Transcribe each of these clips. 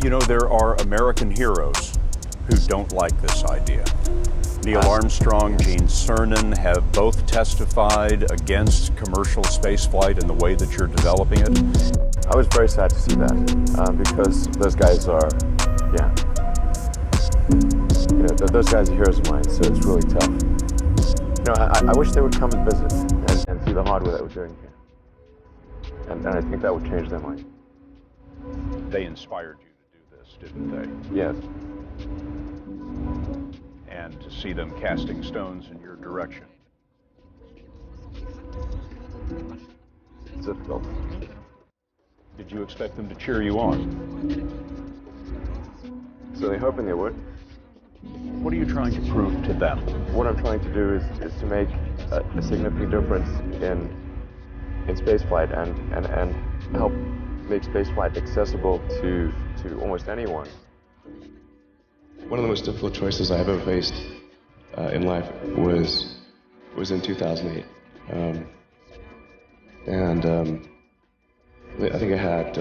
You know, there are American heroes who don't like this idea. Neil Armstrong, Gene Cernan have both testified against commercial spaceflight and the way that you're developing it. I was very sad to see that because those guys are, those guys are heroes of mine, so it's really tough. I wish they would come and visit and see the hardware that we're doing here. And I think that would change their mind. They inspired you to do this, didn't they? Yes. And to see them casting stones in your direction. It's difficult. Did you expect them to cheer you on? So they're hoping they would. What are you trying to prove to them? What I'm trying to do is to make a significant difference in spaceflight and help make spaceflight accessible to almost anyone. One of the most difficult choices I ever faced in life was in 2008. I think I had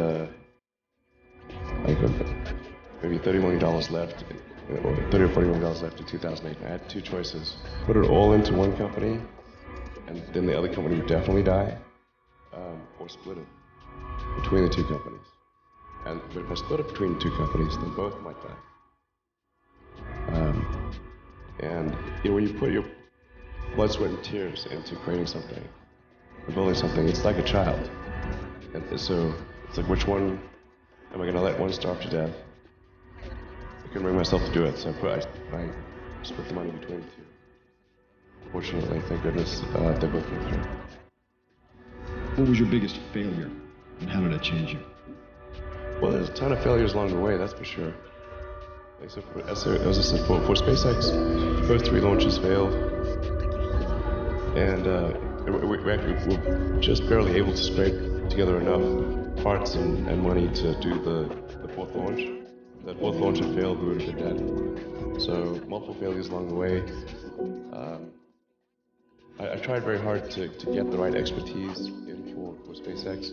maybe $30 million left, or $30 or $40 million left in 2008. I had two choices: put it all into one company, and then the other company would definitely die, or split it between the two companies. But if I split it between the two companies, then both might die. When you put your blood, sweat, and tears into creating something, or building something, it's like a child. And so it's like, which one am I going to let one starve to death? I couldn't bring myself to do it, so I split the money between the two. Fortunately, thank goodness, they both came through. What was your biggest failure, and how did it change you? Well, there's a ton of failures along the way, that's for sure. As I said, for SpaceX, the first 3 launches failed, and we were just barely able to scrape together enough parts and money to do the 4th launch. If that 4th launch had failed, we would have been dead. So multiple failures along the way. I tried very hard to get the right expertise in for SpaceX.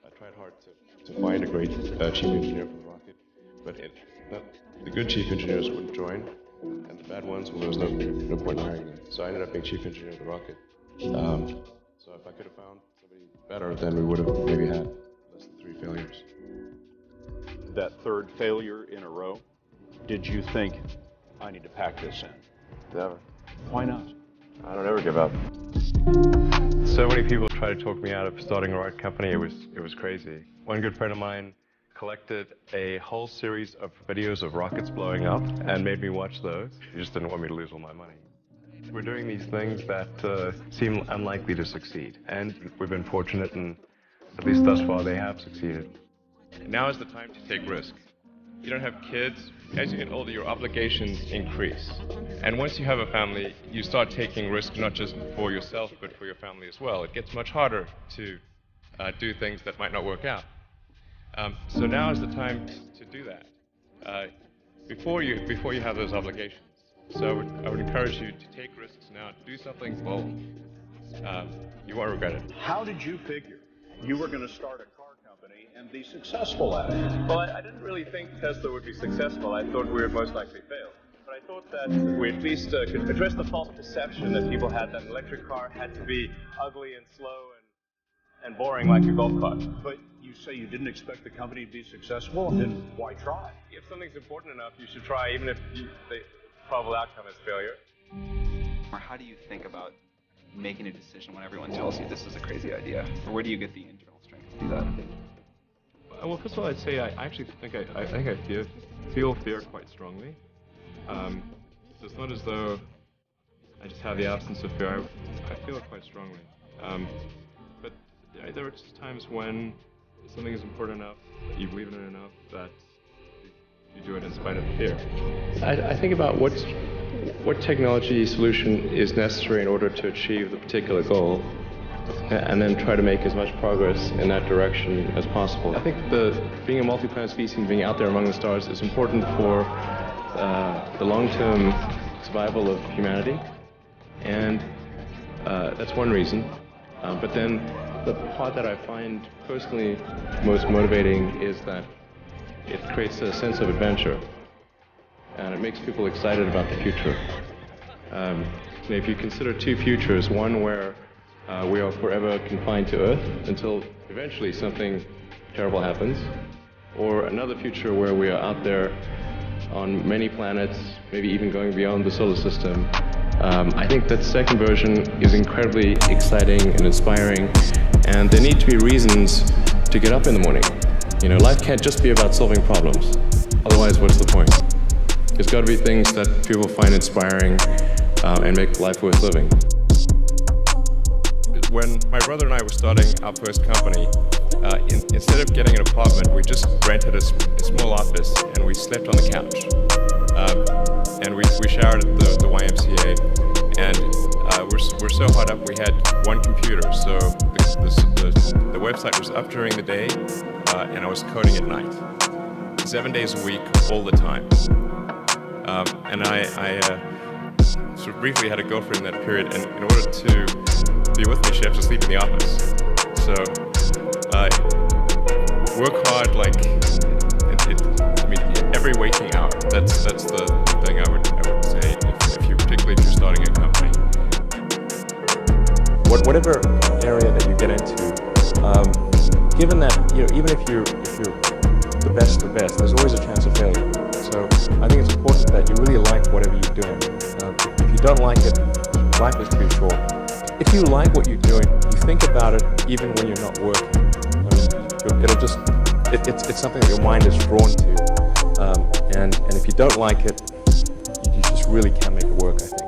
I tried hard to find a great chief engineer for the rocket, but the good chief engineers wouldn't join, and the bad ones, well, there was no point in hiring them. So I ended up being chief engineer of the rocket. So if I could have found somebody better, then we would have maybe had less than 3 failures. That 3rd failure in a row, did you think, I need to pack this in? Never. Why not? I don't ever give up. So many people tried to talk me out of starting a rocket company. It was crazy. One good friend of mine collected a whole series of videos of rockets blowing up and made me watch those. He just didn't want me to lose all my money. We're doing these things that seem unlikely to succeed, and we've been fortunate, and at least thus far they have succeeded. Now is the time to take risks. You don't have kids. As you get older, your obligations increase. And once you have a family, you start taking risks not just for yourself, but for your family as well. It gets much harder to do things that might not work out. So now is the time to do that before you have those obligations. So I would encourage you to take risks now, do something bold. You won't regret it. How did you figure you were going to start a car company and be successful at it? Well, I didn't really think Tesla would be successful. I thought we would most likely fail. But I thought that we at least could address the false perception that people had that an electric car had to be ugly and slow and boring like a golf cart. But you say you didn't expect the company to be successful, then why try? If something's important enough, you should try, even if the probable outcome is failure. Or how do you think about making a decision when everyone tells you this is a crazy idea? Or where do you get the internal strength to do that? Well, first of all, I'd say I actually think I feel fear quite strongly. So it's not as though I just have the absence of fear. I feel it quite strongly. But there are just times when something is important enough, you believe in it enough, that you do it in spite of fear. I think about what technology solution is necessary in order to achieve the particular goal, and then try to make as much progress in that direction as possible. I think being a multi-planet species and being out there among the stars is important for the long-term survival of humanity, and that's one reason. But then the part that I find personally most motivating is that it creates a sense of adventure, and it makes people excited about the future. If you consider two futures, one where we are forever confined to Earth until eventually something terrible happens, or another future where we are out there on many planets, maybe even going beyond the solar system. I think that second version is incredibly exciting and inspiring, and there need to be reasons to get up in the morning. You know, life can't just be about solving problems. Otherwise, what's the point? There's got to be things that people find inspiring and make life worth living. When my brother and I were starting our first company, instead of getting an apartment, we just rented a small office and we slept on the couch. And we showered at the YMCA, and we're so hot up we had one computer, so the website was up during the day, and I was coding at night, 7 days a week, all the time. And I sort of briefly had a girlfriend in that period, and in order to be with me, she had to sleep in the office. So work hard, like every waking hour. That's the thing I would say particularly if you're starting a company. Whatever area that you get into, given that even if you're the best, there's always a chance of failure. So I think it's important that you really like whatever you're doing. If you don't like it, life is too short. If you like what you're doing, you think about it even when you're not working. It's something that your mind is drawn to. And if you don't like it, you just really can't make it work, I think.